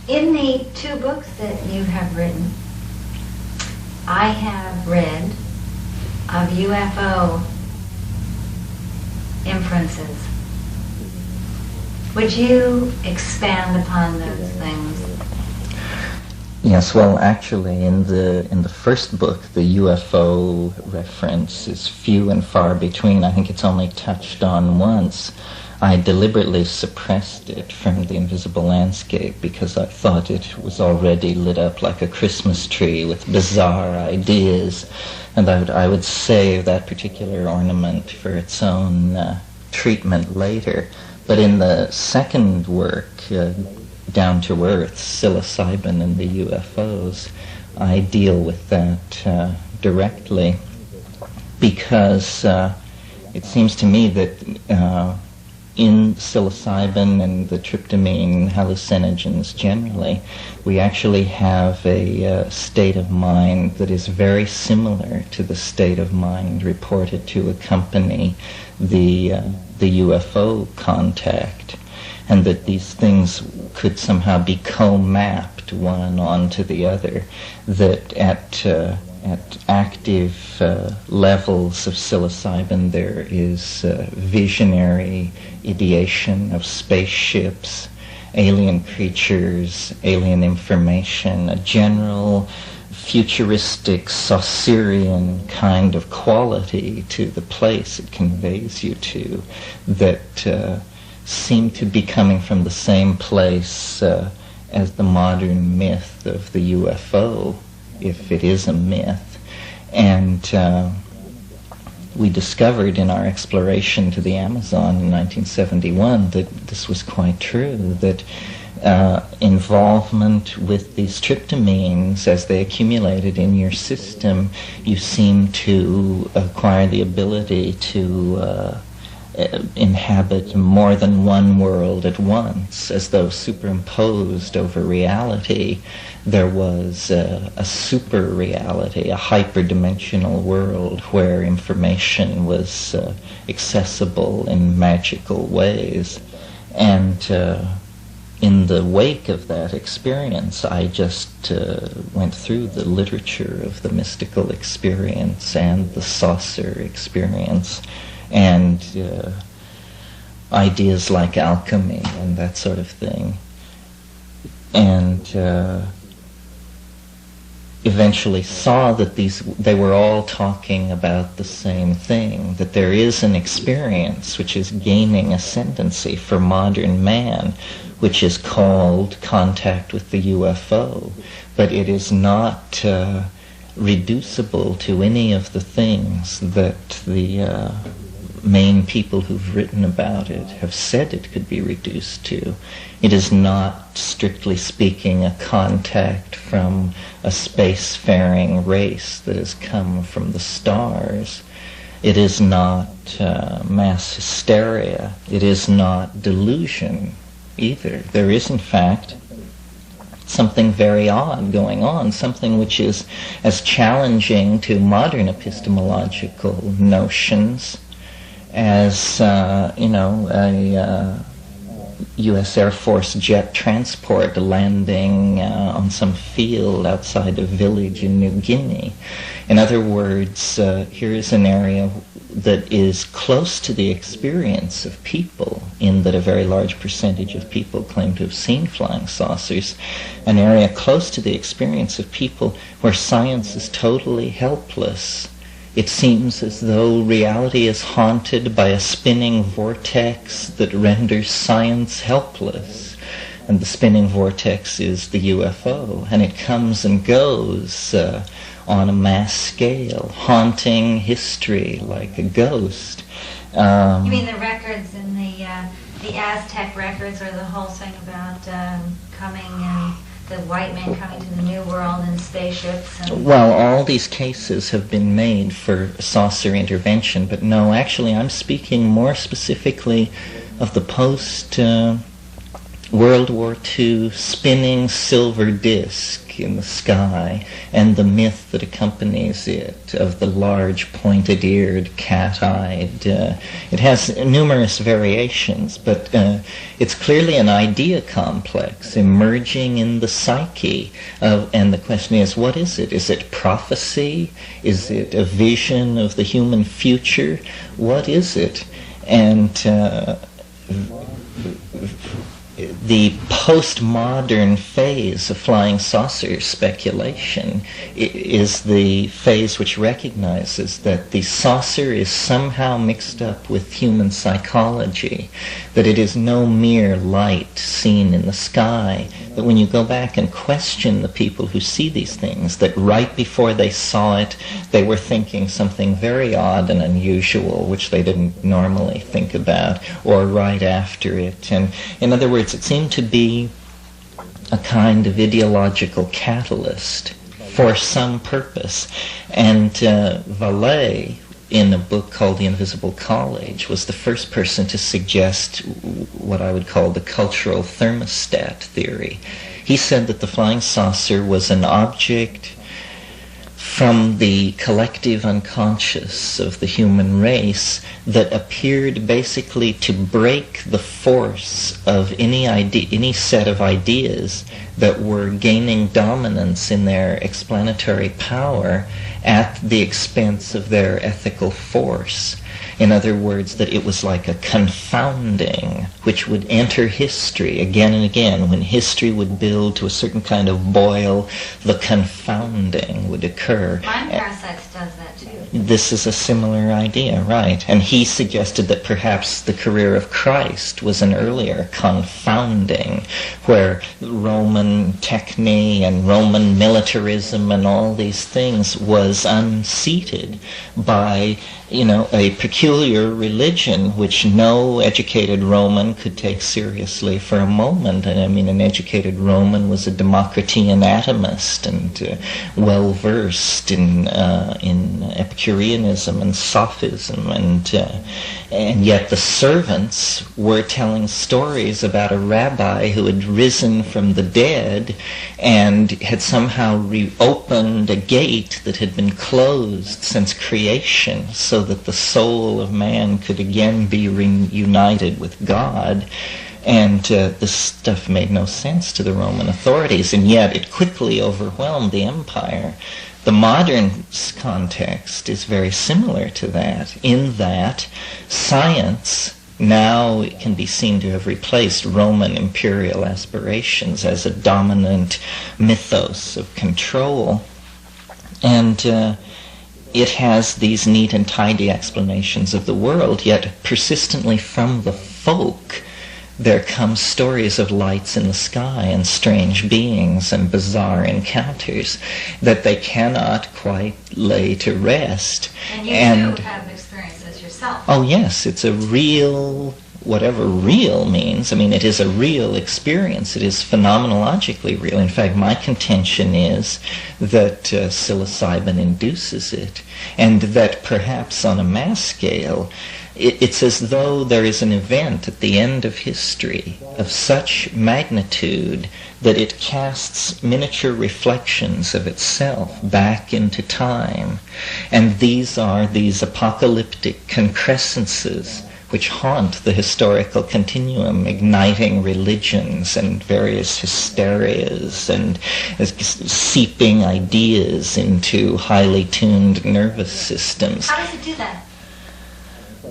In the two books that you have written, I have read of UFO inferences. Would you expand upon those things? Yes, well, actually, in the first book, the UFO reference is few and far between. I think it's only touched on once. I deliberately suppressed it from the invisible landscape because I thought it was already lit up like a Christmas tree with bizarre ideas, and I would save that particular ornament for its own treatment later. But in the second work, Down to Earth, Psilocybin and the UFOs, I deal with that directly because it seems to me that in psilocybin and the tryptamine hallucinogens generally, we actually have a state of mind that is very similar to the state of mind reported to accompany the UFO contact, and that these things could somehow be co-mapped one onto the other, that at active levels of psilocybin there is visionary ideation of spaceships, alien creatures, alien information, a general futuristic Saussurian kind of quality to the place it conveys you to that seem to be coming from the same place as the modern myth of the UFO, if it is a myth. And we discovered in our exploration to the Amazon in 1971 that this was quite true, that involvement with these tryptamines, as they accumulated in your system, you seem to acquire the ability to inhabit more than one world at once, as though superimposed over reality there was a super reality, a hyperdimensional world where information was accessible in magical ways. And in the wake of that experience, I just went through the literature of the mystical experience and the saucer experience, and ideas like alchemy and that sort of thing, and eventually saw that they were all talking about the same thing, that there is an experience which is gaining ascendancy for modern man, which is called contact with the UFO, but it is not reducible to any of the things that the main people who've written about it have said it could be reduced to. It is not, strictly speaking, a contact from a spacefaring race that has come from the stars. It is not mass hysteria. It is not delusion either. There is, in fact, something very odd going on, something which is as challenging to modern epistemological notions as, a U.S. Air Force jet transport landing on some field outside a village in New Guinea. In other words, here is an area that is close to the experience of people, in that a very large percentage of people claim to have seen flying saucers, an area close to the experience of people where science is totally helpless. It seems as though reality is haunted by a spinning vortex that renders science helpless. And the spinning vortex is the UFO, and it comes and goes on a mass scale, haunting history like a ghost. You mean the records in the Aztec records, or the whole thing about coming and the white man coming to the New World in spaceships? And well, all these cases have been made for saucer intervention, but no, actually I'm speaking more specifically of the World War II spinning silver disc in the sky, and the myth that accompanies it of the large pointed-eared, cat-eyed. It has numerous variations, but it's clearly an idea complex emerging in the psyche and the question is, what is it? Is it prophecy? Is it a vision of the human future? What is it? And the postmodern phase of flying saucer speculation is the phase which recognizes that the saucer is somehow mixed up with human psychology, that it is no mere light seen in the sky, that when you go back and question the people who see these things, that right before they saw it, they were thinking something very odd and unusual, which they didn't normally think about, or right after it. And in other words, it seemed to be a kind of ideological catalyst for some purpose. And Vallée, in a book called The Invisible College, was the first person to suggest what I would call the cultural thermostat theory. He said that the flying saucer was an object from the collective unconscious of the human race that appeared basically to break the force of any set of ideas that were gaining dominance in their explanatory power at the expense of their ethical force. In other words, that it was like a confounding which would enter history again and again. When history would build to a certain kind of boil, the confounding would occur. Mind Parasites does that too. This is a similar idea, right? And he suggested that perhaps the career of Christ was an earlier confounding, where Roman techne and Roman militarism and all these things was unseated by, a peculiar religion which no educated Roman could take seriously for a moment. And I mean, an educated Roman was a Democritean atomist and well-versed in Epicureanism and Sophism, and yet the servants were telling stories about a rabbi who had risen from the dead and had somehow reopened a gate that had been closed since creation, so that the soul of man could again be reunited with God. And this stuff made no sense to the Roman authorities, and yet it quickly overwhelmed the empire. The modern context is very similar to that, in that science now can be seen to have replaced Roman imperial aspirations as a dominant mythos of control. And it has these neat and tidy explanations of the world, yet persistently from the folk there come stories of lights in the sky and strange beings and bizarre encounters that they cannot quite lay to rest. And you have experiences yourself. Oh yes, it's a real, whatever real means. I mean, it is a real experience. It is phenomenologically real. In fact, my contention is that psilocybin induces it, and that perhaps on a mass scale it's as though there is an event at the end of history of such magnitude that it casts miniature reflections of itself back into time. And these are these apocalyptic concrescences which haunt the historical continuum, igniting religions and various hysterias and seeping ideas into highly tuned nervous systems. How does it do that?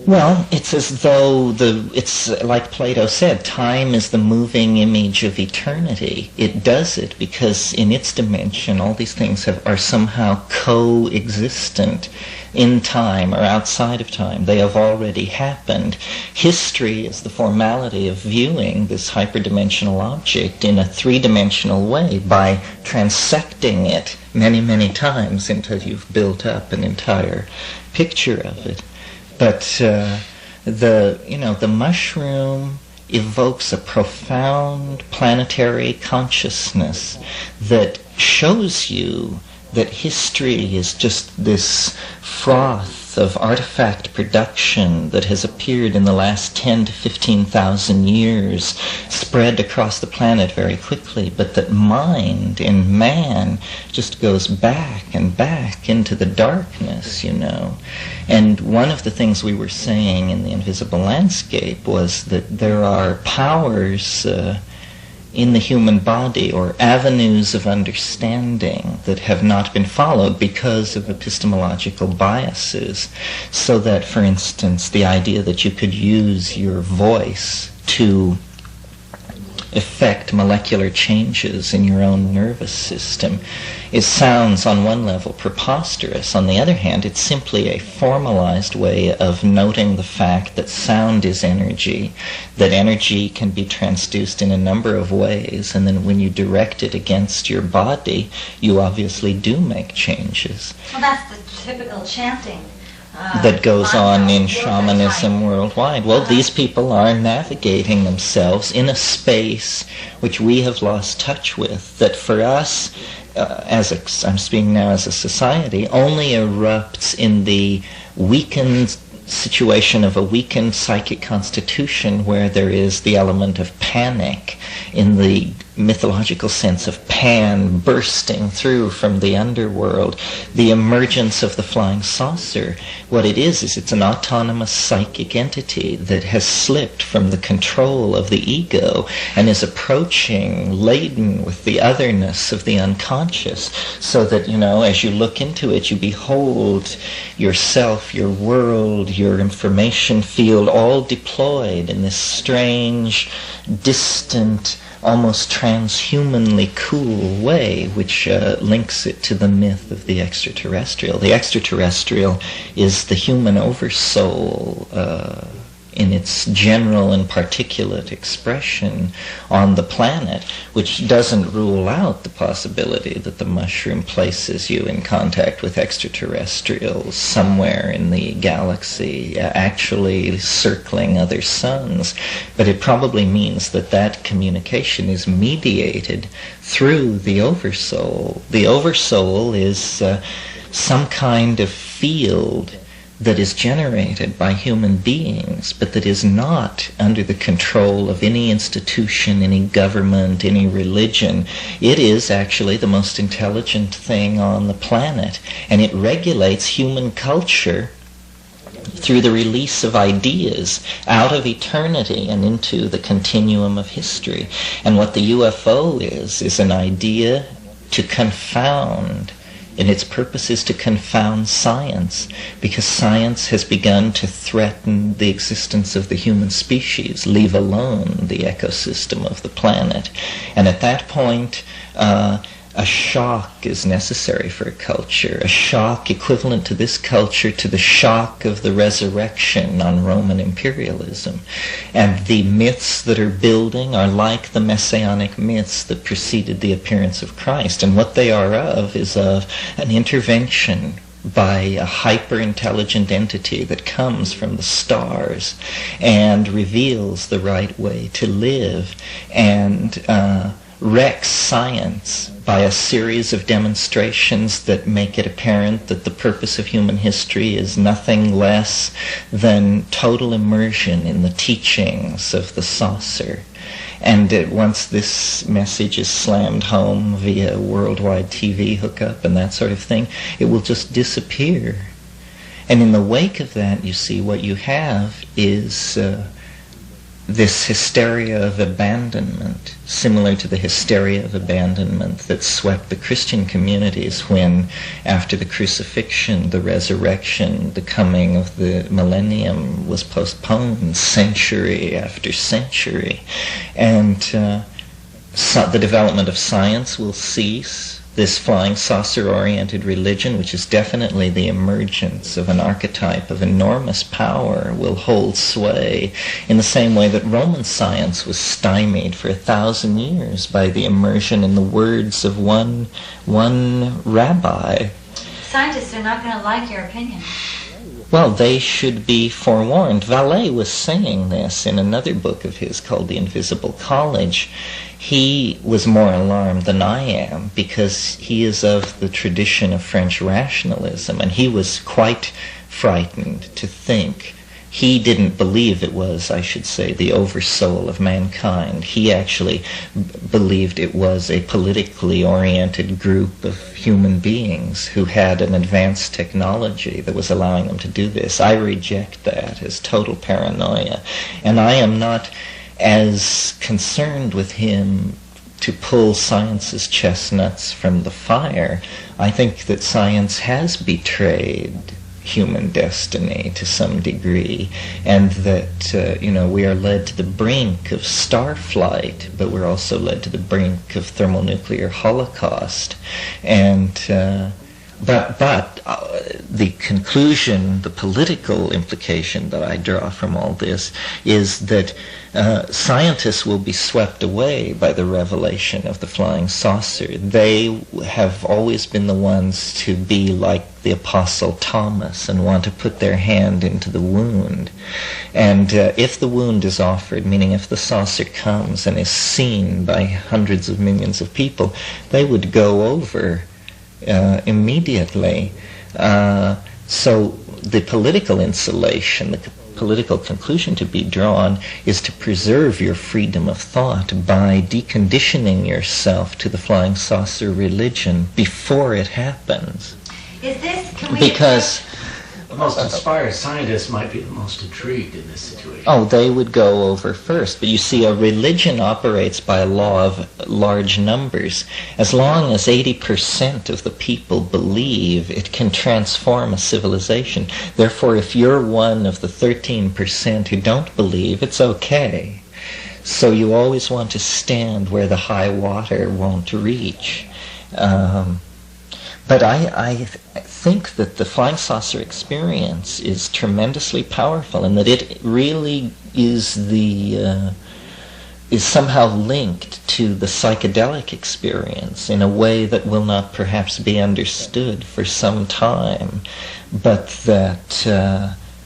Well, it's as though it's like Plato said, time is the moving image of eternity. It does it because in its dimension all these things are somehow co-existent in time or outside of time. They have already happened. History is the formality of viewing this hyperdimensional object in a three-dimensional way by transecting it many, many times until you've built up an entire picture of it. But the mushroom evokes a profound planetary consciousness that shows you that history is just this froth growth of artifact production that has appeared in the last 10 to 15,000 years spread across the planet very quickly, but that mind in man just goes back and back into the darkness, you know. And one of the things we were saying in the Invisible Landscape was that there are powers in the human body, or avenues of understanding, that have not been followed because of epistemological biases. So that, for instance, the idea that you could use your voice to effect molecular changes in your own nervous system, it sounds on one level preposterous. On the other hand, it's simply a formalized way of noting the fact that sound is energy, that energy can be transduced in a number of ways, and then when you direct it against your body, you obviously do make changes. Well, that's the typical chanting that goes on in shamanism worldwide. Well, these people are navigating themselves in a space which we have lost touch with, that for us, I'm speaking now as a society, only erupts in the weakened situation of a weakened psychic constitution, where there is the element of panic, in the mythological sense of Pan bursting through from the underworld, the emergence of the flying saucer. What it is it's an autonomous psychic entity that has slipped from the control of the ego and is approaching, laden with the otherness of the unconscious, so that, you know, as you look into it, you behold yourself, your world, your information field, all deployed in this strange, distant, almost transhumanly cool way, which links it to the myth of the extraterrestrial. The extraterrestrial is the human oversoul in its general and particulate expression on the planet, which doesn't rule out the possibility that the mushroom places you in contact with extraterrestrials somewhere in the galaxy, actually circling other suns. But it probably means that that communication is mediated through the oversoul. The oversoul is some kind of field that is generated by human beings, but that is not under the control of any institution, any government, any religion. It is actually the most intelligent thing on the planet, and it regulates human culture through the release of ideas out of eternity and into the continuum of history. And what the UFO is an idea to confound. And its purpose is to confound science, because science has begun to threaten the existence of the human species, leave alone the ecosystem of the planet. And at that point, a shock is necessary for a culture, a shock equivalent to this culture to the shock of the resurrection on Roman imperialism. And the myths that are building are like the messianic myths that preceded the appearance of Christ. And what they are of is of an intervention by a hyper-intelligent entity that comes from the stars and reveals the right way to live, and wrecks science by a series of demonstrations that make it apparent that the purpose of human history is nothing less than total immersion in the teachings of the saucer. And once this message is slammed home via worldwide TV hookup and that sort of thing, it will just disappear. And in the wake of that, you see, what you have is this hysteria of abandonment, similar to the hysteria of abandonment that swept the Christian communities when, after the crucifixion, the resurrection, the coming of the millennium was postponed century after century. And so the development of science will cease. This flying saucer-oriented religion, which is definitely the emergence of an archetype of enormous power, will hold sway in the same way that Roman science was stymied for 1,000 years by the immersion in the words of one rabbi. Scientists are not going to like your opinion. Well, they should be forewarned. Vallée was saying this in another book of his called The Invisible College. He was more alarmed than I am, because he is of the tradition of French rationalism, and he was quite frightened to think. He didn't believe it was, I should say, the oversoul of mankind. He actually believed it was a politically oriented group of human beings who had an advanced technology that was allowing them to do this. I reject that as total paranoia. And I am not as concerned with him to pull science's chestnuts from the fire. I think that science has betrayed human destiny to some degree, and that we are led to the brink of star flight, but we're also led to the brink of thermonuclear holocaust. And but the conclusion, the political implication that I draw from all this is that scientists will be swept away by the revelation of the flying saucer. They have always been the ones to be like the Apostle Thomas and want to put their hand into the wound. And if the wound is offered, meaning if the saucer comes and is seen by hundreds of millions of people, they would go over immediately. So the political insulation, the political conclusion to be drawn is to preserve your freedom of thought by deconditioning yourself to the flying saucer religion before it happens. Is this, can we... Because the most inspired scientists might be the most intrigued in this situation. Oh, they would go over first. But you see, a religion operates by a law of large numbers. As long as 80% of the people believe, it can transform a civilization. Therefore, if you're one of the 13% who don't believe, it's okay. So you always want to stand where the high water won't reach. But I think that the flying saucer experience is tremendously powerful, and that it really is somehow linked to the psychedelic experience in a way that will not perhaps be understood for some time, but that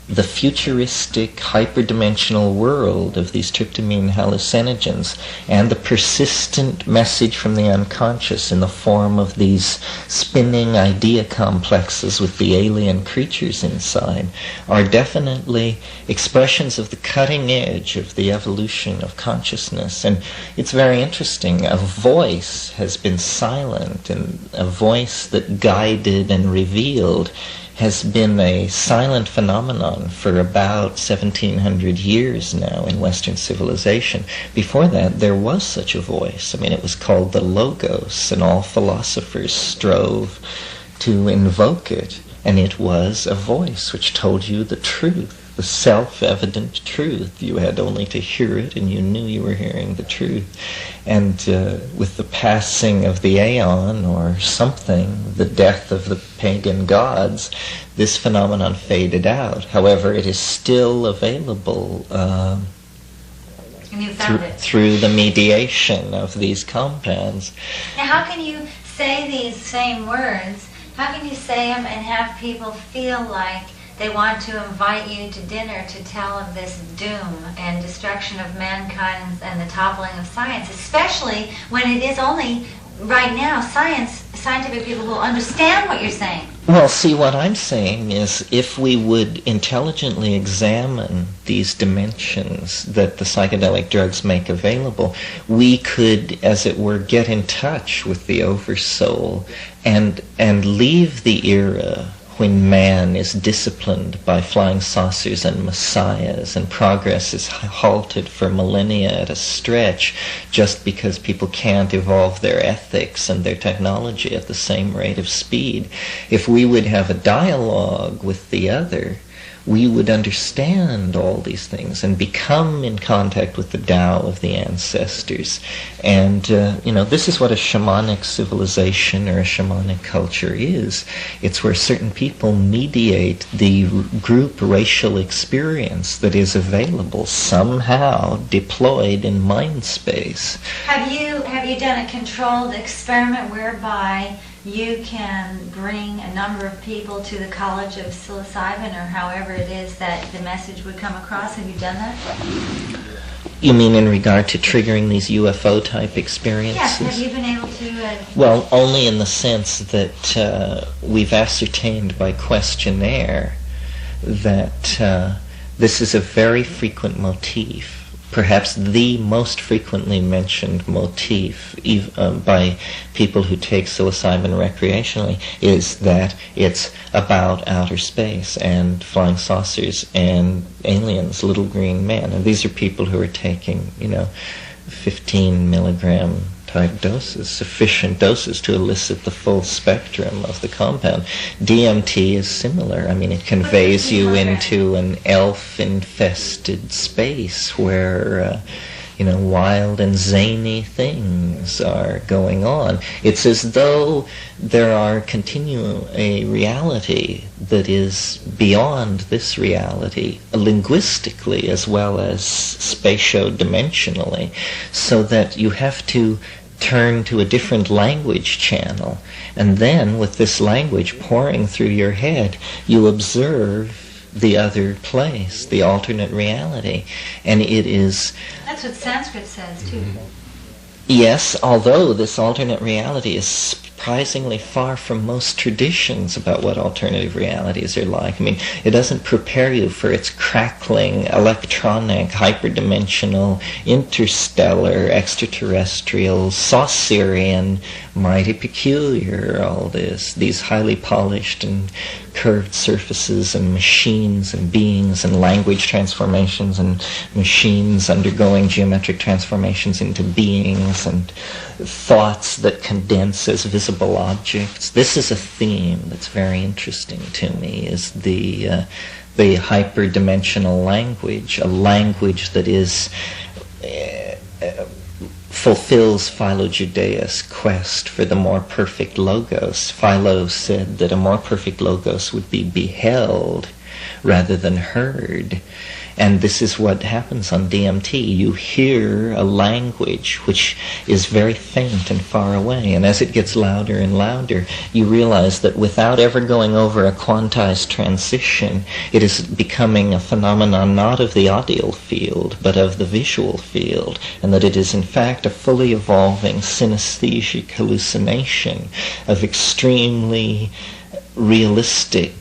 the futuristic hyperdimensional world of these tryptamine hallucinogens and the persistent message from the unconscious in the form of these spinning idea complexes with the alien creatures inside are definitely expressions of the cutting edge of the evolution of consciousness. And it's very interesting. A voice has been silent, and a voice that guided and revealed has been a silent phenomenon for about 1700 years now in Western civilization. Before that, there was such a voice. I mean, it was called the Logos, and all philosophers strove to invoke it. And it was a voice which told you the truth, the self-evident truth. You had only to hear it, and you knew you were hearing the truth. And with the passing of the aeon or something, the death of the pagan gods, this phenomenon faded out. However, it is still available And you found it. through the mediation of these compounds. Now, how can you say these same words? How can you say them and have people feel like they want to invite you to dinner to tell of this doom and destruction of mankind and the toppling of science, especially when it is only, right now, scientific people who understand what you're saying? Well, see, what I'm saying is if we would intelligently examine these dimensions that the psychedelic drugs make available, we could, as it were, get in touch with the oversoul and leave the era when man is disciplined by flying saucers and messiahs, and progress is halted for millennia at a stretch just because people can't evolve their ethics and their technology at the same rate of speed. If we would have a dialogue with the other, we would understand all these things and become in contact with the Tao of the ancestors. And, this is what a shamanic civilization or a shamanic culture is. It's where certain people mediate the group racial experience that is available, somehow deployed in mind space. Have you done a controlled experiment whereby you can bring a number of people to the College of Psilocybin, or however it is that the message would come across? Have you done that? You mean in regard to triggering these UFO-type experiences? Yes, have you been able to... Well, only in the sense that we've ascertained by questionnaire that this is a very frequent motif, perhaps the most frequently mentioned motif by people who take psilocybin recreationally, is that it's about outer space and flying saucers and aliens, little green men. And these are people who are taking, 15 milligram type doses, sufficient doses to elicit the full spectrum of the compound. DMT is similar. I mean, it conveys you into an elf-infested space where, wild and zany things are going on. It's as though there are a reality that is beyond this reality, linguistically as well as spatio-dimensionally, so that you have to turn to a different language channel, and then with this language pouring through your head, you observe the other place, the alternate reality. And it is... That's what Sanskrit says, too. Yes, although this alternate reality is surprisingly far from most traditions about what alternative realities are like. I mean, it doesn't prepare you for its crackling, electronic, hyperdimensional, interstellar, extraterrestrial, Saucerian, mighty peculiar, all this. These highly polished and curved surfaces and machines and beings and language transformations and machines undergoing geometric transformations into beings and thoughts that condense as visible objects. This is a theme that's very interesting to me, is the hyperdimensional language, a language that is fulfills Philo-Judaeus' quest for the more perfect logos. Philo said that a more perfect logos would be beheld rather than heard. And this is what happens on DMT. You hear a language which is very faint and far away, and as it gets louder and louder, you realize that without ever going over a quantized transition, it is becoming a phenomenon not of the audio field, but of the visual field, and that it is in fact a fully evolving synesthesic hallucination of extremely realistic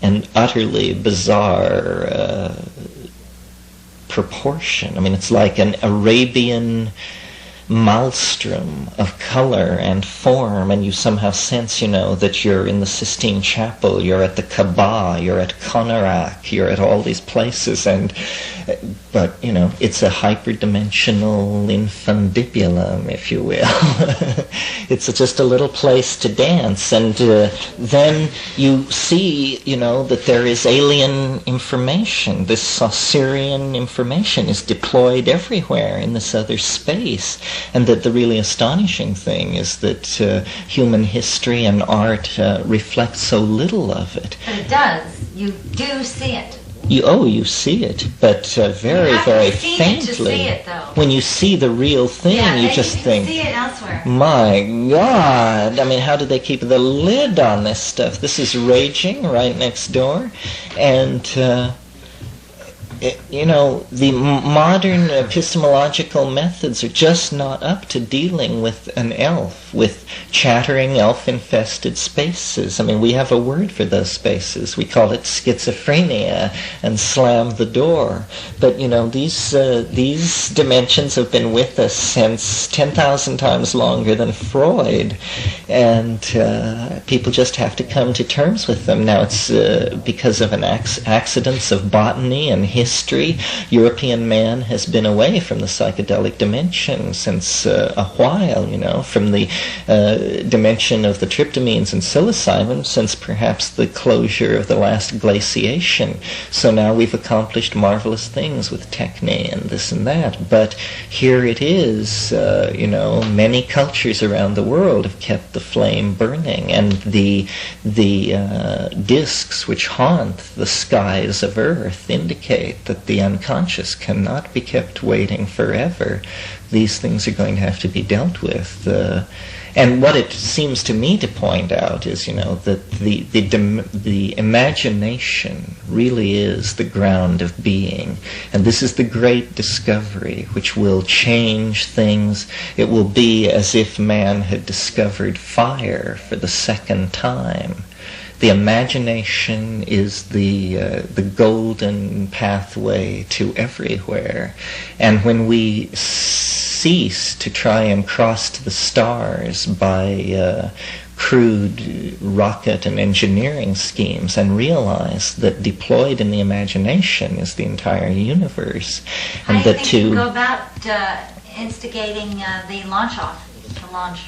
and utterly bizarre proportion. I mean, it's like an Arabian maelstrom of color and form, and you somehow sense, that you're in the Sistine Chapel, you're at the Kaaba, you're at Konarak, you're at all these places, but it's a hyperdimensional infundibulum, if you will. It's just a little place to dance, and then you see, that there is alien information. This Saucerian information is deployed everywhere in this other space. And that the really astonishing thing is that human history and art reflect so little of it. But it does. You do see it. You see it, but very, very faintly. To see it, though. When you see the real thing, you just think, see it elsewhere. My God! I mean, how do they keep the lid on this stuff? This is raging right next door, and the modern epistemological methods are just not up to dealing with an elf, with chattering elf-infested spaces. I mean, we have a word for those spaces. We call it schizophrenia and slam the door. But, these dimensions have been with us since 10,000 times longer than Freud. And people just have to come to terms with them. Now, it's because of accidents of botany and history. European man has been away from the psychedelic dimension since a while, from the dimension of the tryptamines and psilocybin since perhaps the closure of the last glaciation. So now we've accomplished marvelous things with techne and this and that. But here it is, many cultures around the world have kept the flame burning, and the discs which haunt the skies of Earth indicate that the unconscious cannot be kept waiting forever. These things are going to have to be dealt with. And what it seems to me to point out is, that the imagination really is the ground of being. And this is the great discovery which will change things. It will be as if man had discovered fire for the second time. The imagination is the golden pathway to everywhere. And when we cease to try and cross to the stars by crude rocket and engineering schemes and realize that deployed in the imagination is the entire universe, and How do you go about instigating the launch off?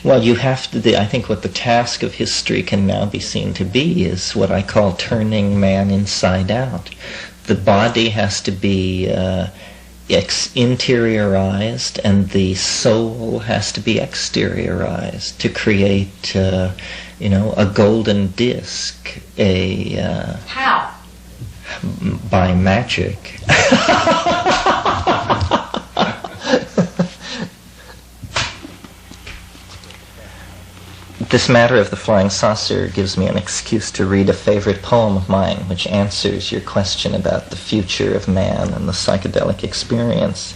Well, you have to. I think what the task of history can now be seen to be is what I call turning man inside out. The body has to be interiorized, and the soul has to be exteriorized to create, a golden disc. How? By magic. This matter of the flying saucer gives me an excuse to read a favorite poem of mine, which answers your question about the future of man and the psychedelic experience.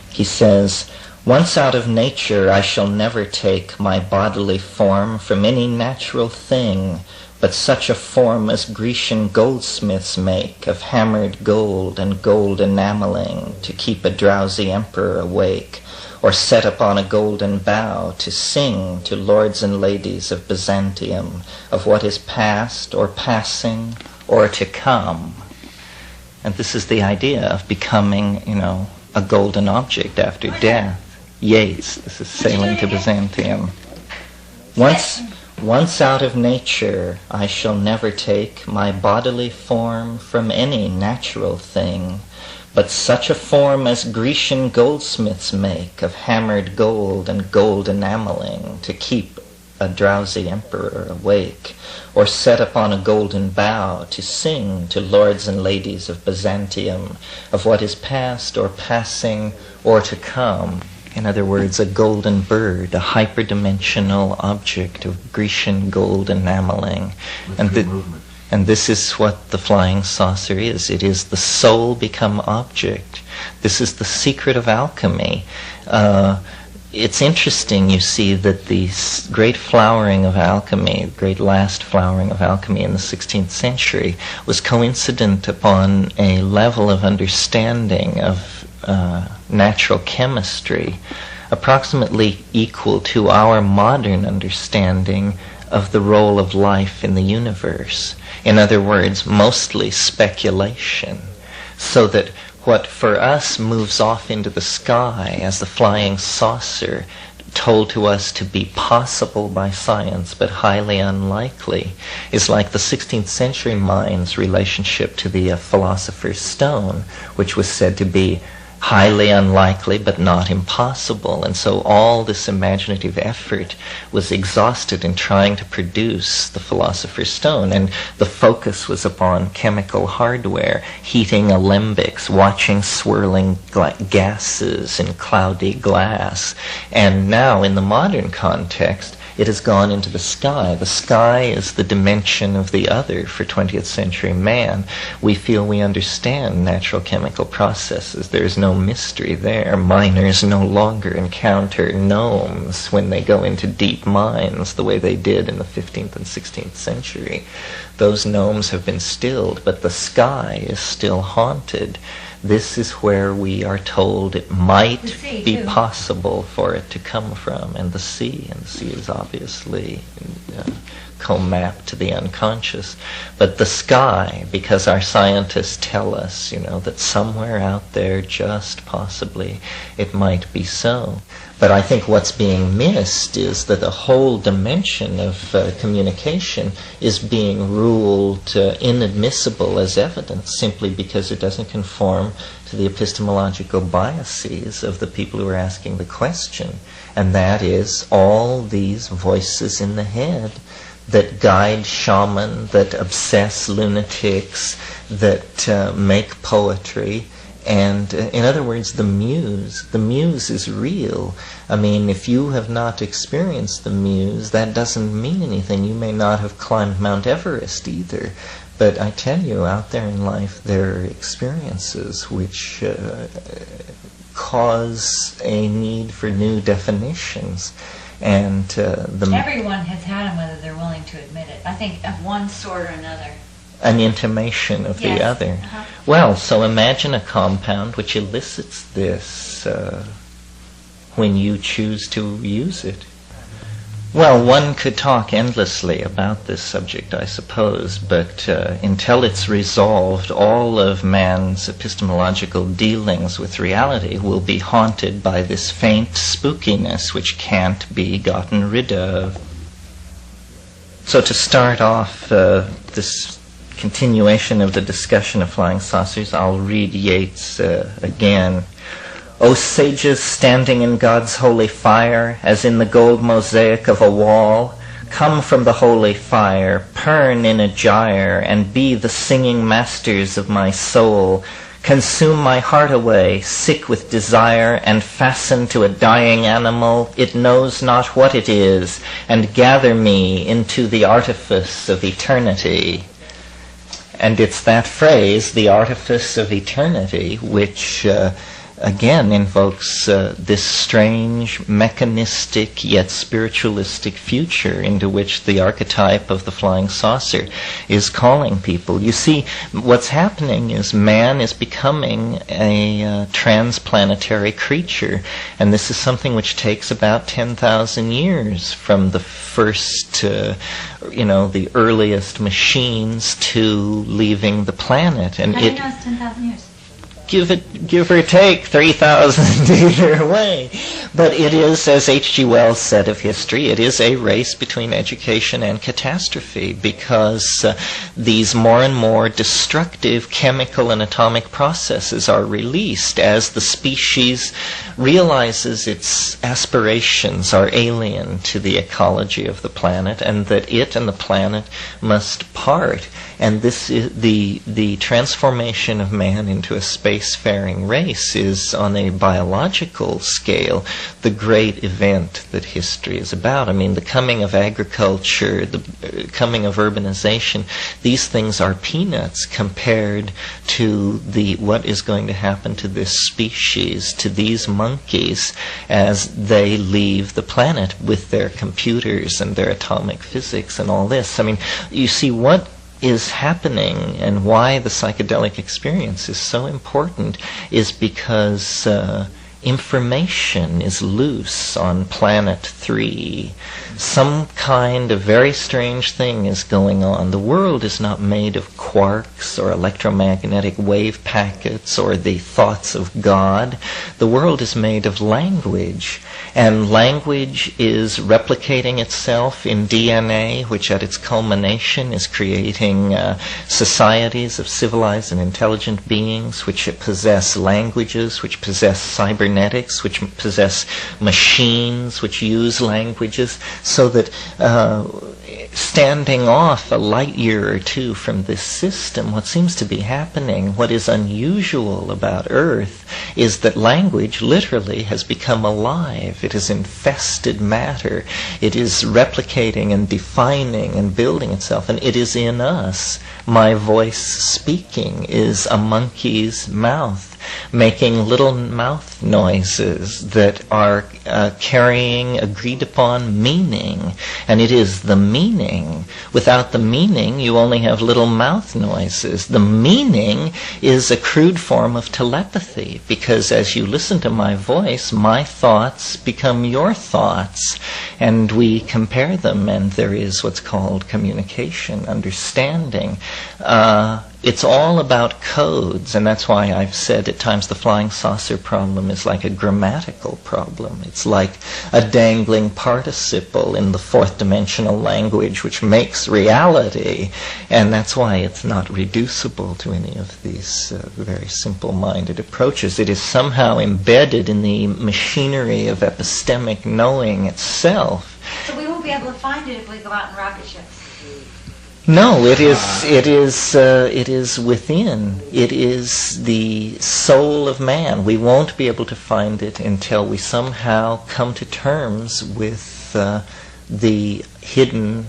He says, "Once out of nature I shall never take my bodily form from any natural thing, but such a form as Grecian goldsmiths make of hammered gold and gold enameling to keep a drowsy emperor awake, or set upon a golden bough to sing to lords and ladies of Byzantium of what is past or passing or to come." And this is the idea of becoming, a golden object after death. Yeats, this is Sailing to Byzantium. Once out of nature I shall never take my bodily form from any natural thing, but such a form as Grecian goldsmiths make of hammered gold and gold enameling to keep a drowsy emperor awake, or set upon a golden bough to sing to lords and ladies of Byzantium of what is past or passing or to come. In other words, a golden bird, a hyperdimensional object of Grecian gold enameling. And this is what the flying saucer is. It is the soul become object. This is the secret of alchemy. It's interesting, you see, that the great flowering of alchemy, great last flowering of alchemy in the 16th century was coincident upon a level of understanding of natural chemistry approximately equal to our modern understanding of the role of life in the universe. In other words, mostly speculation. So that what for us moves off into the sky as the flying saucer, told to us to be possible by science but highly unlikely, is like the 16th century mind's relationship to the philosopher's stone, which was said to be highly unlikely but not impossible. And so all this imaginative effort was exhausted in trying to produce the philosopher's stone, and the focus was upon chemical hardware, heating alembics, watching swirling gases in cloudy glass. And now in the modern context it has gone into the sky. The sky is the dimension of the other for 20th century man. We feel we understand natural chemical processes. There's no mystery there. Miners no longer encounter gnomes when they go into deep mines the way they did in the 15th and 16th century. Those gnomes have been stilled, but the sky is still haunted. This is where we are told it might be possible for it to come from, and the sea is obviously co-mapped to the unconscious. But the sky, because our scientists tell us, that somewhere out there, just possibly, it might be so. But I think what's being missed is that the whole dimension of communication is being ruled inadmissible as evidence simply because it doesn't conform to the epistemological biases of the people who are asking the question. And that is all these voices in the head that guide shaman, that obsess lunatics, that make poetry. And in other words, the muse is real. I mean, if you have not experienced the muse, that doesn't mean anything. You may not have climbed Mount Everest either. But I tell you, out there in life, there are experiences which cause a need for new definitions. And everyone has had them, whether they're willing to admit it. I think of one sort or another. An intimation of the other. Uh-huh. Well, so imagine a compound which elicits this when you choose to use it. Well, one could talk endlessly about this subject, I suppose, but until it's resolved, all of man's epistemological dealings with reality will be haunted by this faint spookiness which can't be gotten rid of. So to start off this continuation of the discussion of flying saucers, I'll read Yeats again. O sages standing in God's holy fire, as in the gold mosaic of a wall, come from the holy fire, purn in a gyre, and be the singing masters of my soul. Consume my heart away, sick with desire, and fasten to a dying animal, it knows not what it is, and gather me into the artifice of eternity. And it's that phrase, the artifice of eternity, which again invokes this strange, mechanistic, yet spiritualistic future into which the archetype of the flying saucer is calling people. You see, what's happening is man is becoming a transplanetary creature, and this is something which takes about 10,000 years from the first, the earliest machines to leaving the planet. And how do you know it's 10,000 years? Give or take 3,000 either way. But it is, as H.G. Wells said of history, it is a race between education and catastrophe, because these more and more destructive chemical and atomic processes are released as the species realizes its aspirations are alien to the ecology of the planet, and that it and the planet must part. And this is the transformation of man into a spacefaring race is, on a biological scale, the great event that history is about. I mean, the coming of agriculture, the coming of urbanization, these things are peanuts compared to what is going to happen to this species, to these monkeys, as they leave the planet with their computers and their atomic physics and all this. I mean, you see what is happening and why the psychedelic experience is so important is because information is loose on planet 3. Some kind of very strange thing is going on. The world is not made of quarks or electromagnetic wave packets or the thoughts of God. The world is made of language. And language is replicating itself in DNA, which at its culmination is creating societies of civilized and intelligent beings which possess languages, which possess cybernetics, which possess machines, which use languages, so that standing off a light year or two from this system, what seems to be happening, what is unusual about Earth, is that language literally has become alive. It has infested matter. It is replicating and defining and building itself, and it is in us. My voice speaking is a monkey's mouth, making little mouth noises that are carrying agreed upon meaning. And it is the meaning. Without the meaning, you only have little mouth noises. The meaning is a crude form of telepathy, because as you listen to my voice, my thoughts become your thoughts, and we compare them, and there is what's called communication, understanding. It's all about codes, and that's why I've said at times the flying saucer problem is like a grammatical problem. It's like a dangling participle in the fourth dimensional language which makes reality, and that's why it's not reducible to any of these very simple-minded approaches. It is somehow embedded in the machinery of epistemic knowing itself. So we won't be able to find it if we go out in rocket ships. No, it is within. It is the soul of man. We won't be able to find it until we somehow come to terms with the hidden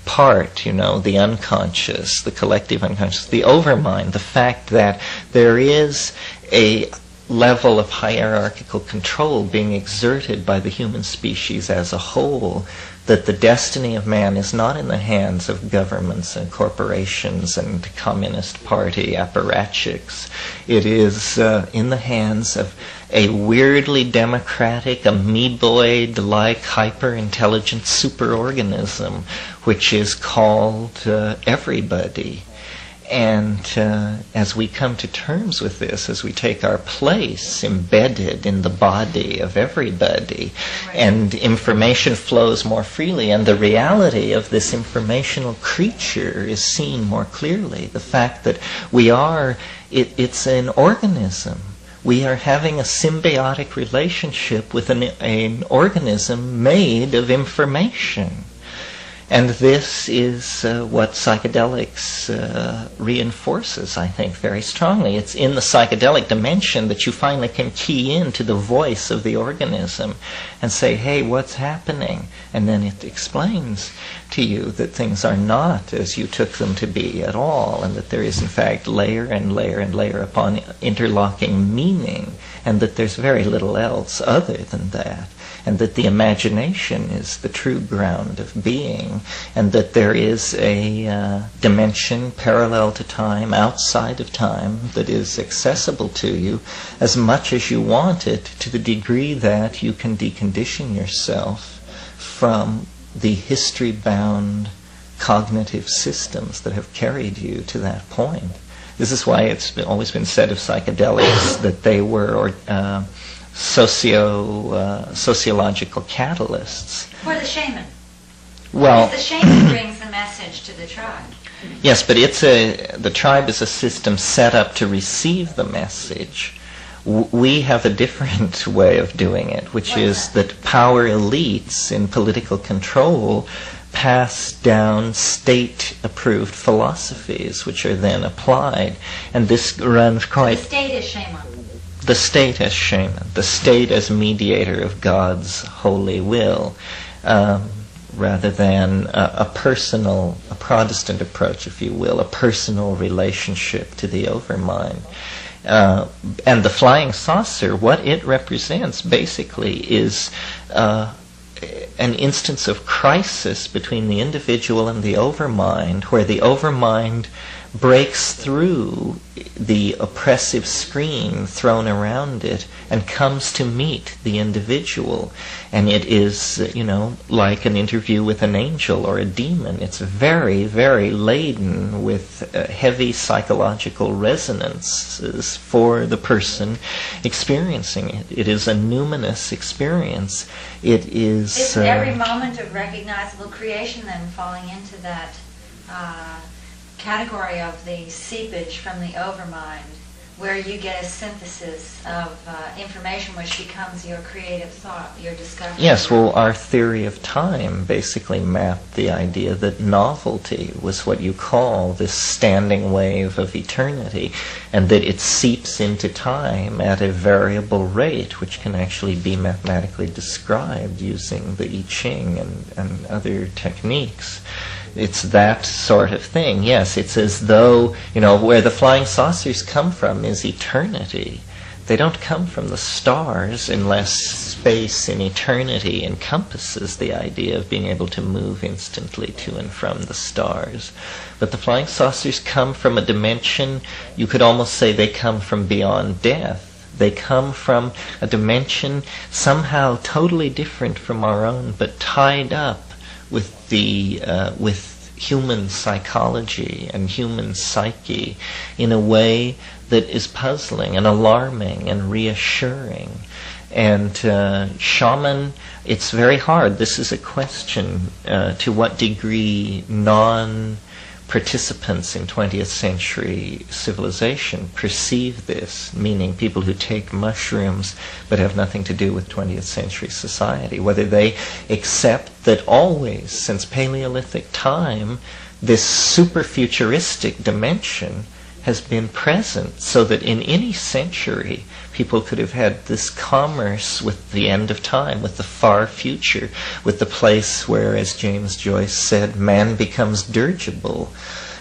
part, the unconscious, the collective unconscious, the overmind, the fact that there is a level of hierarchical control being exerted by the human species as a whole, that the destiny of man is not in the hands of governments and corporations and Communist Party apparatchiks. It is in the hands of a weirdly democratic, amoeboid-like, hyper-intelligent superorganism, which is called everybody. And as we come to terms with this, as we take our place embedded in the body of everybody, and information flows more freely, and the reality of this informational creature is seen more clearly, the fact that we are, it's an organism. We are having a symbiotic relationship with an organism made of information. And this is what psychedelics reinforces, I think, very strongly. It's in the psychedelic dimension that you finally can key into the voice of the organism and say, hey, what's happening? And then it explains to you that things are not as you took them to be at all, and that there is, in fact, layer and layer and layer upon interlocking meaning, and that there's very little else other than that. And that the imagination is the true ground of being, and that there is a dimension parallel to time, outside of time, that is accessible to you as much as you want it, to the degree that you can decondition yourself from the history-bound cognitive systems that have carried you to that point. This is why it's always been said of psychedelics that they were sociological catalysts. For the shaman. Well, because the shaman brings the message to the tribe. Yes, but the tribe is a system set up to receive the message. We have a different way of doing it, which is that power elites in political control pass down state-approved philosophies, which are then applied. And this runs quite... So the state is shaman. The state as shaman, the state as mediator of God's holy will, rather than a Protestant approach, if you will, a personal relationship to the overmind. And the flying saucer, what it represents basically is an instance of crisis between the individual and the overmind, where the overmind breaks through the oppressive screen thrown around it and comes to meet the individual. And it is, like an interview with an angel or a demon. It's very, very laden with heavy psychological resonances for the person experiencing it. It is a numinous experience. It is... Isn't every moment of recognizable creation then falling into that category of the seepage from the overmind, where you get a synthesis of information which becomes your creative thought, your discovery? Yes, well, our theory of time basically mapped the idea that novelty was what you call this standing wave of eternity, and that it seeps into time at a variable rate, which can actually be mathematically described using the I Ching and other techniques. It's that sort of thing. Yes, it's as though, where the flying saucers come from is eternity. They don't come from the stars unless space in eternity encompasses the idea of being able to move instantly to and from the stars. But the flying saucers come from a dimension, you could almost say they come from beyond death. They come from a dimension somehow totally different from our own, but tied up with with human psychology and human psyche in a way that is puzzling and alarming and reassuring. And shaman, it's very hard. This is a question to what degree non-participants in 20th century civilization perceive this, meaning people who take mushrooms but have nothing to do with 20th century society, whether they accept that always, since Paleolithic time, this super futuristic dimension has been present, so that in any century people could have had this commerce with the end of time, with the far future, with the place where, as James Joyce said, man becomes dirigible,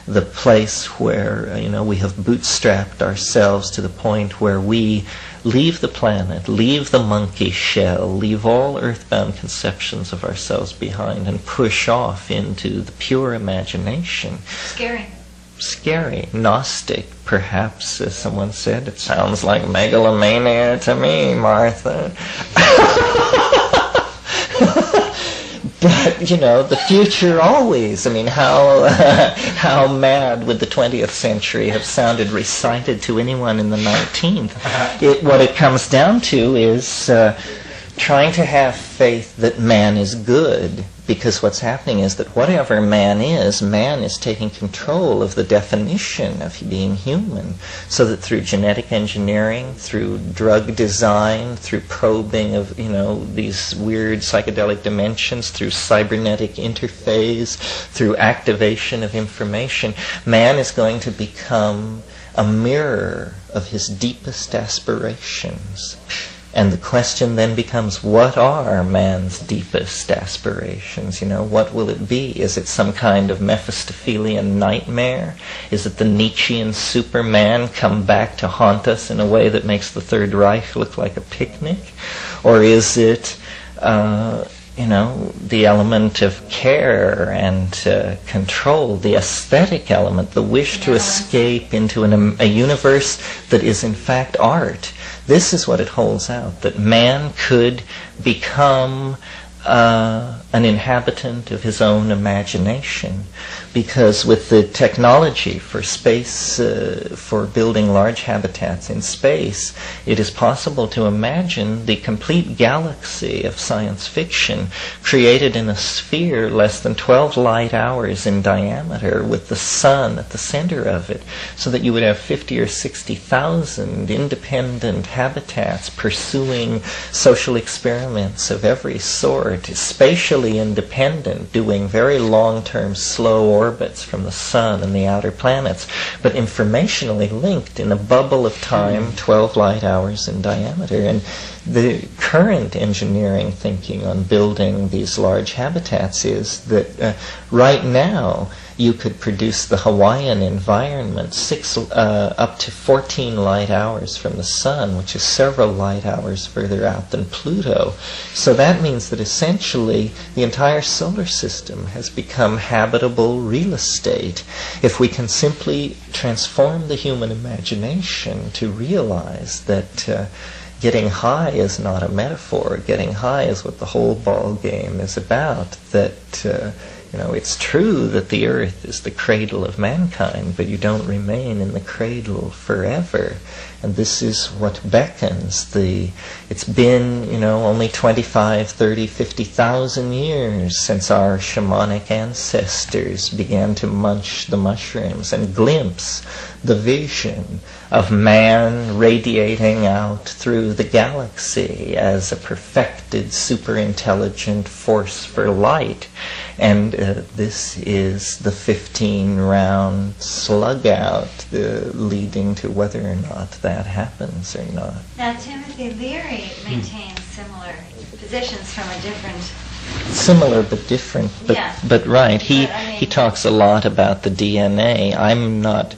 the place where we have bootstrapped ourselves to the point where we leave the planet, leave the monkey shell, leave all earthbound conceptions of ourselves behind, and push off into the pure imagination. Scary, Gnostic, perhaps, as someone said. It sounds like megalomania to me, Martha. But, the future always. I mean, how mad would the 20th century have sounded recited to anyone in the 19th? What it comes down to is trying to have faith that man is good, because what's happening is that whatever man is taking control of the definition of being human, so that through genetic engineering, through drug design, through probing of, these weird psychedelic dimensions, through cybernetic interface, through activation of information, man is going to become a mirror of his deepest aspirations. And the question then becomes, what are man's deepest aspirations? What will it be? Is it some kind of Mephistophelian nightmare? Is it the Nietzschean Superman come back to haunt us in a way that makes the Third Reich look like a picnic? Or is it, the element of care and control, the aesthetic element, the wish to escape into a universe that is in fact art? This is what it holds out, that man could become an inhabitant of his own imagination, because with the technology for space, for building large habitats in space, it is possible to imagine the complete galaxy of science fiction created in a sphere less than 12 light hours in diameter, with the sun at the center of it, so that you would have 50 or 60,000 independent habitats pursuing social experiments of every sort, spatially independent, doing very long-term slow orbits from the sun and the outer planets, but informationally linked in a bubble of time, 12 light hours in diameter. And the current engineering thinking on building these large habitats is that right now you could produce the Hawaiian environment up to 14 light hours from the sun, which is several light hours further out than Pluto. So that means that essentially the entire solar system has become habitable real estate. If we can simply transform the human imagination to realize that getting high is not a metaphor, getting high is what the whole ball game is about, that it's true that the earth is the cradle of mankind, but you don't remain in the cradle forever. And this is what beckons. It's been, only 25, 30, 50,000 years since our shamanic ancestors began to munch the mushrooms and glimpse the vision of man radiating out through the galaxy as a perfected, super-intelligent force for light. And this is the 15-round slug out leading to whether or not that happens or not. Now, Timothy Leary maintains similar positions from a different... Similar but different, but right. He talks a lot about the DNA. I'm not...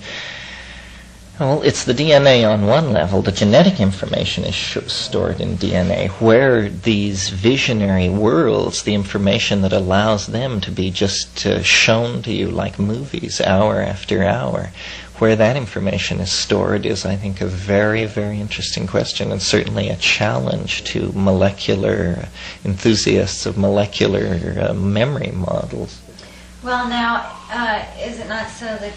Well, it's the DNA on one level. The genetic information is stored in DNA, where these visionary worlds, the information that allows them to be just shown to you like movies, hour after hour, where that information is stored is, I think, a very, very interesting question, and certainly a challenge to molecular enthusiasts of molecular memory models. Well, now, is it not so that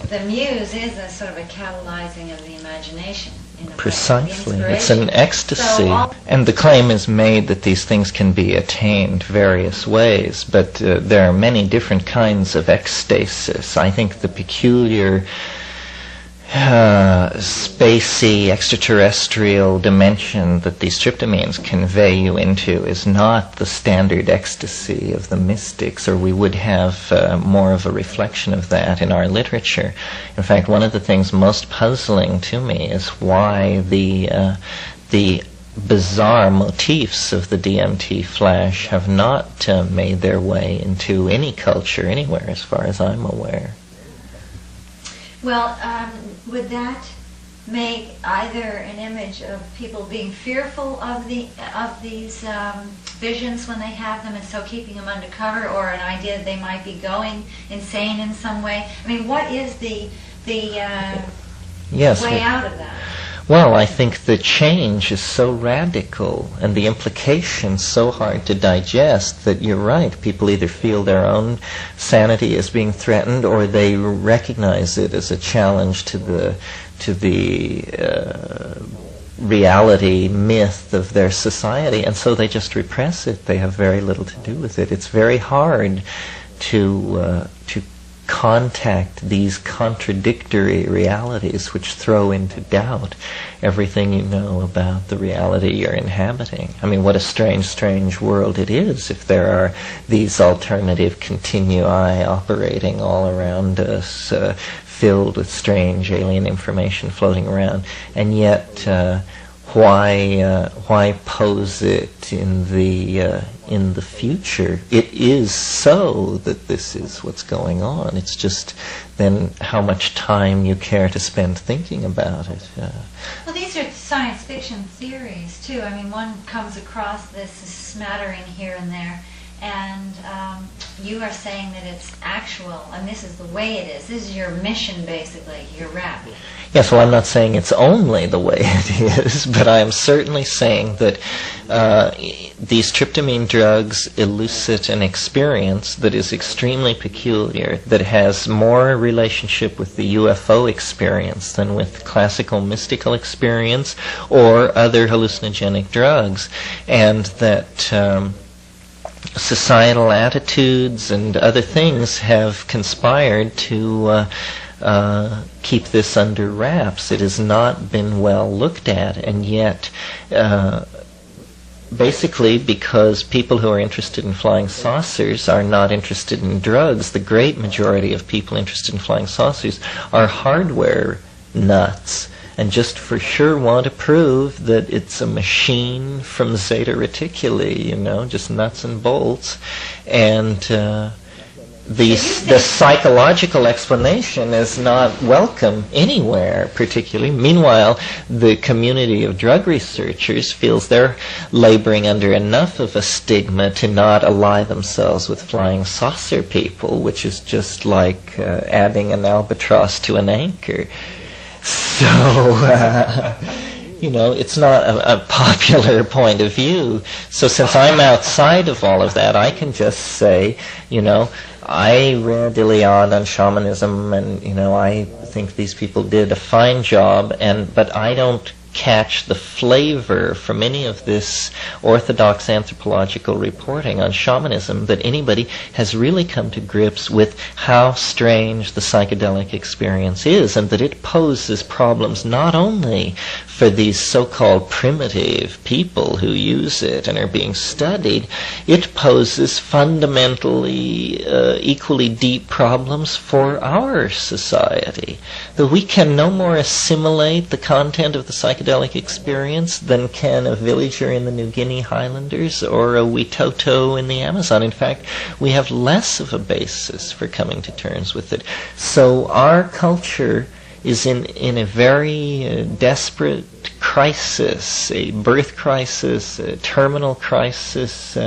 the muse is a sort of a catalyzing of the imagination? In a Precisely. Way, it's an ecstasy. And the claim is made that these things can be attained various ways, but there are many different kinds of ecstasis. I think the peculiar spacey, extraterrestrial dimension that these tryptamines convey you into is not the standard ecstasy of the mystics, or we would have more of a reflection of that in our literature. In fact, one of the things most puzzling to me is why the bizarre motifs of the DMT flash have not made their way into any culture anywhere, as far as I'm aware. Well, would that make either an image of people being fearful of these visions when they have them, and so keeping them undercover, or an idea that they might be going insane in some way? I mean, what is the way out of that? Well, I think the change is so radical and the implications so hard to digest that you're right. People either feel their own sanity is being threatened, or they recognize it as a challenge to the reality myth of their society, and so they just repress it. They have very little to do with it. It's very hard to contact these contradictory realities which throw into doubt everything you know about the reality you're inhabiting. I mean, what a strange, strange world it is if there are these alternative continui operating all around us, filled with strange alien information floating around, and yet why pose it in the future? It is so that this is what's going on. It's just then how much time you care to spend thinking about it. Well, these are science fiction theories too. I mean, one comes across this smattering here and there, and you are saying that it's actual, and this is the way it is. This is your mission, basically, your rap. Yes, well, I'm not saying it's only the way it is, but I am certainly saying that these tryptamine drugs elicit an experience that is extremely peculiar, that has more relationship with the UFO experience than with classical mystical experience or other hallucinogenic drugs, and that societal attitudes and other things have conspired to keep this under wraps. It has not been well looked at, and yet basically because people who are interested in flying saucers are not interested in drugs, the great majority of people interested in flying saucers are hardware nuts, and just for sure want to prove that it's a machine from Zeta Reticuli, just nuts and bolts. And the psychological explanation is not welcome anywhere, particularly. Meanwhile, the community of drug researchers feels they're laboring under enough of a stigma to not ally themselves with flying saucer people, which is just like adding an albatross to an anchor. So, it's not a popular point of view. So since I'm outside of all of that, I can just say, I read Iliad on shamanism, and, I think these people did a fine job, but I don't catch the flavor from any of this orthodox anthropological reporting on shamanism that anybody has really come to grips with how strange the psychedelic experience is, and that it poses problems not only for these so-called primitive people who use it and are being studied, it poses fundamentally equally deep problems for our society. That we can no more assimilate the content of the psychedelic experience than can a villager in the New Guinea Highlanders or a Witoto in the Amazon. In fact, we have less of a basis for coming to terms with it. So our culture is in a very desperate crisis, a birth crisis, a terminal crisis.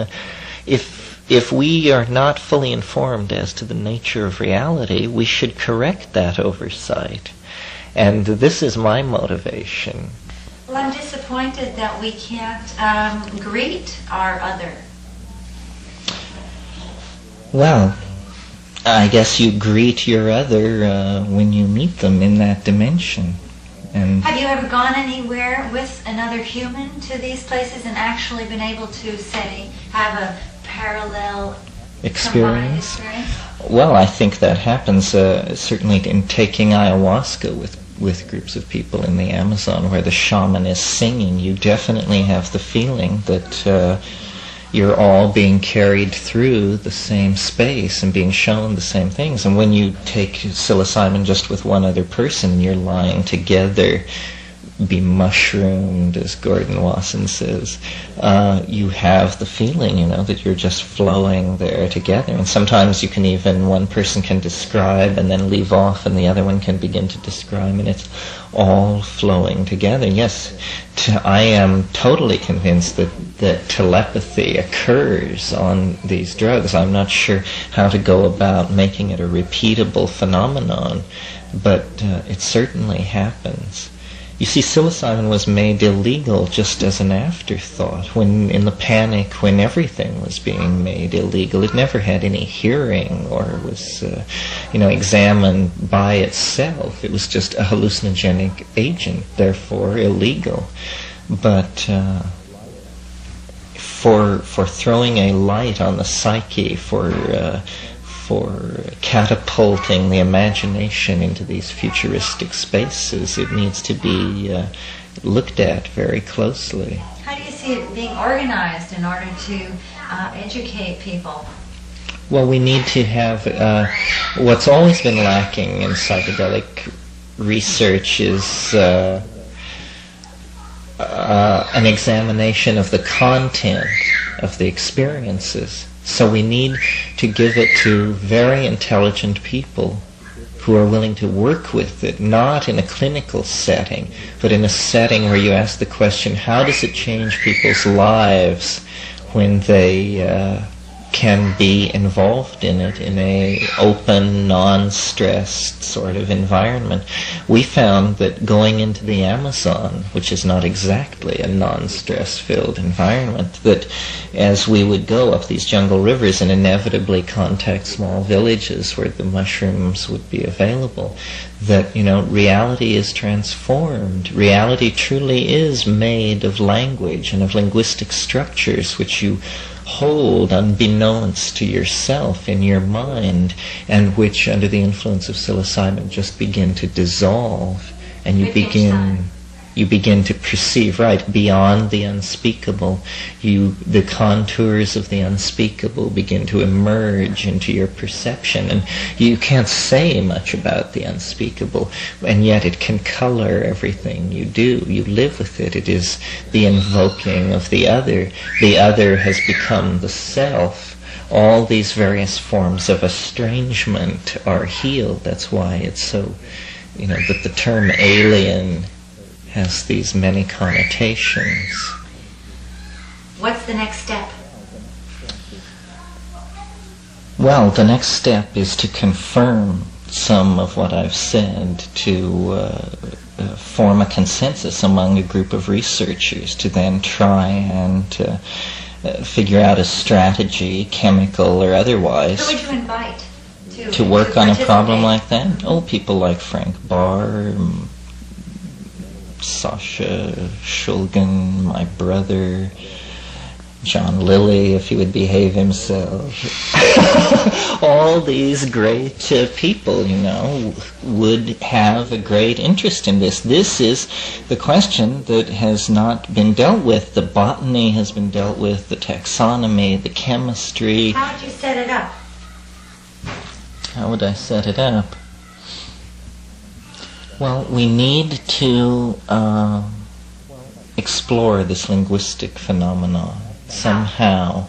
If we are not fully informed as to the nature of reality, we should correct that oversight. And this is my motivation. Well, I'm disappointed that we can't greet our other. Well, I guess you greet your other when you meet them in that dimension. And have you ever gone anywhere with another human to these places and actually been able to, say, have a parallel experience? Well, I think that happens certainly in taking ayahuasca with groups of people in the Amazon where the shaman is singing. You definitely have the feeling that you're all being carried through the same space and being shown the same things. And when you take psilocybin just with one other person, you're lying together be mushroomed, as Gordon Wasson says, you have the feeling, that you're just flowing there together. And sometimes you can even, one person can describe and then leave off, and the other one can begin to describe, and it's all flowing together. Yes, I am totally convinced that telepathy occurs on these drugs. I'm not sure how to go about making it a repeatable phenomenon, but it certainly happens. You see, psilocybin was made illegal just as an afterthought. When in the panic, when everything was being made illegal, it never had any hearing or was, examined by itself. It was just a hallucinogenic agent, therefore illegal. But for throwing a light on the psyche, for catapulting the imagination into these futuristic spaces, it needs to be looked at very closely. How do you see it being organized in order to educate people? Well, we need to have, what's always been lacking in psychedelic research is an examination of the content of the experiences. So we need to give it to very intelligent people who are willing to work with it, not in a clinical setting, but in a setting where you ask the question, how does it change people's lives when they can be involved in it in a open, non-stressed sort of environment? We found that going into the Amazon, which is not exactly a non-stress filled environment, that as we would go up these jungle rivers and inevitably contact small villages where the mushrooms would be available, that reality is transformed. Reality truly is made of language and of linguistic structures which you hold unbeknownst to yourself in your mind, and which under the influence of psilocybin just begin to dissolve, and you begin to perceive, right, beyond the unspeakable. The contours of the unspeakable begin to emerge into your perception, and you can't say much about the unspeakable, and yet it can color everything you do. You live with it. It is the invoking of the other. The other has become the self. All these various forms of estrangement are healed. That's why it's so, that the term alien has these many connotations. What's the next step? Well, the next step is to confirm some of what I've said, to form a consensus among a group of researchers, to then try and figure out a strategy, chemical or otherwise. Who would you invite to work on a problem like that? Oh, people like Frank Barr, Sasha Shulgin, my brother, John Lilly, if he would behave himself. All these great people, would have a great interest in this. This is the question that has not been dealt with. The botany has been dealt with, the taxonomy, the chemistry. How would you set it up? How would I set it up? Well, we need to explore this linguistic phenomenon somehow.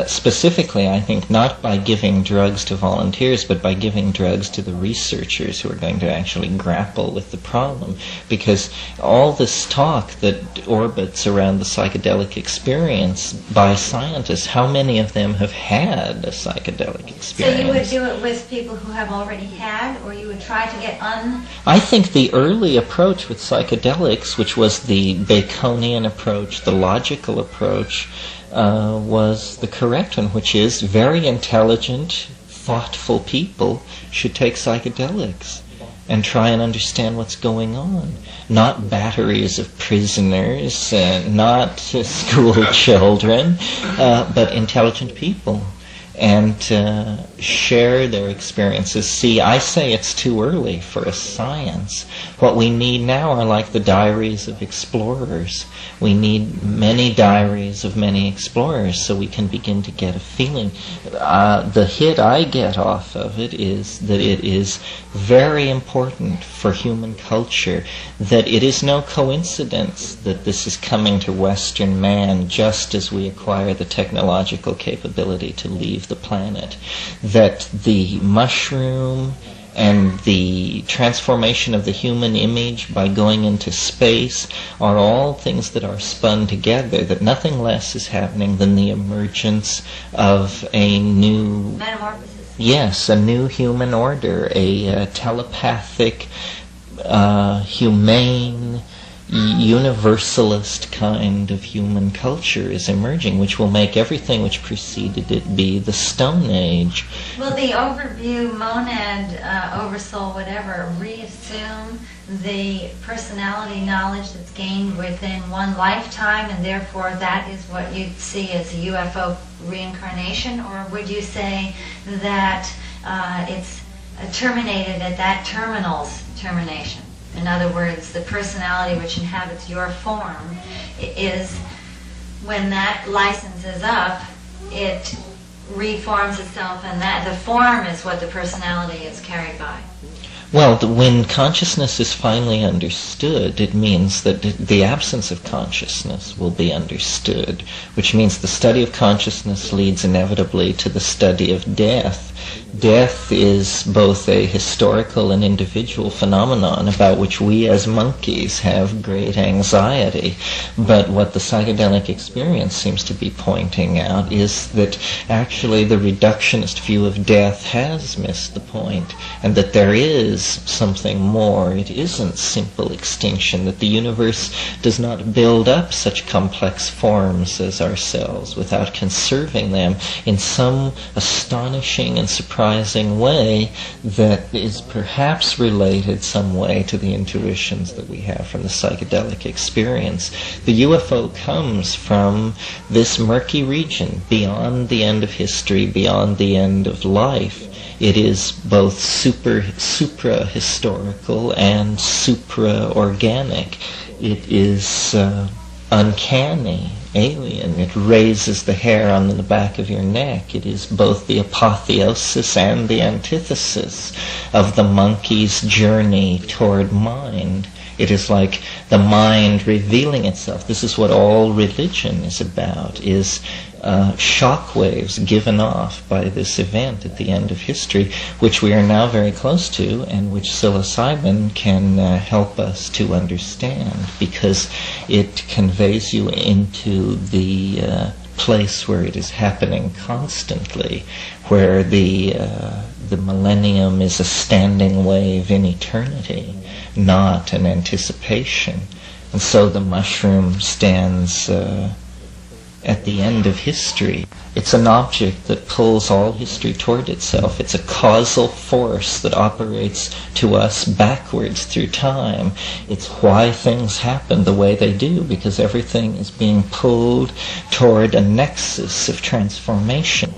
Specifically, I think, not by giving drugs to volunteers, but by giving drugs to the researchers who are going to actually grapple with the problem. Because all this talk that orbits around the psychedelic experience by scientists, how many of them have had a psychedelic experience? So you would do it with people who have already had, or you would try to get I think the early approach with psychedelics, which was the Baconian approach, the logical approach, was the correct one, which is very intelligent, thoughtful people should take psychedelics and try and understand what's going on. Not batteries of prisoners, not school children, but intelligent people. and share their experiences. See, I say it's too early for a science. What we need now are like the diaries of explorers. We need many diaries of many explorers so we can begin to get a feeling. The hit I get off of it is that it is very important for human culture, that it is no coincidence that this is coming to Western man just as we acquire the technological capability to leave the planet, that the mushroom and the transformation of the human image by going into space are all things that are spun together, that nothing less is happening than the emergence of a new... Metamorphosis. Yes, a new human order, a telepathic, humane, universalist kind of human culture is emerging, which will make everything which preceded it be the Stone Age. Will the overview, monad, oversoul, whatever, reassume the personality knowledge that's gained within one lifetime, and therefore that is what you'd see as a UFO reincarnation? Or would you say that it's terminated at that terminal's termination? In other words, the personality which inhabits your form is, when that license is up, it reforms itself, and that the form is what the personality is carried by. Well, when consciousness is finally understood, it means that the absence of consciousness will be understood, which means the study of consciousness leads inevitably to the study of death. Death is both a historical and individual phenomenon about which we as monkeys have great anxiety. But what the psychedelic experience seems to be pointing out is that actually the reductionist view of death has missed the point, and that there is something more. It isn't simple extinction, that the universe does not build up such complex forms as ourselves without conserving them in some astonishing and surprising way that is perhaps related some way to the intuitions that we have from the psychedelic experience. The UFO comes from this murky region beyond the end of history, beyond the end of life. It is both supra-historical and supra-organic. It is uncanny, alien. It raises the hair on the back of your neck. It is both the apotheosis and the antithesis of the monkey's journey toward mind. It is like the mind revealing itself. This is what all religion is about, is shock waves given off by this event at the end of history, which we are now very close to, and which psilocybin can help us to understand, because it conveys you into the place where it is happening constantly, where the millennium is a standing wave in eternity, not an anticipation. And so the mushroom stands at the end of history. It's an object that pulls all history toward itself. It's a causal force that operates to us backwards through time. It's why things happen the way they do, because everything is being pulled toward a nexus of transformation.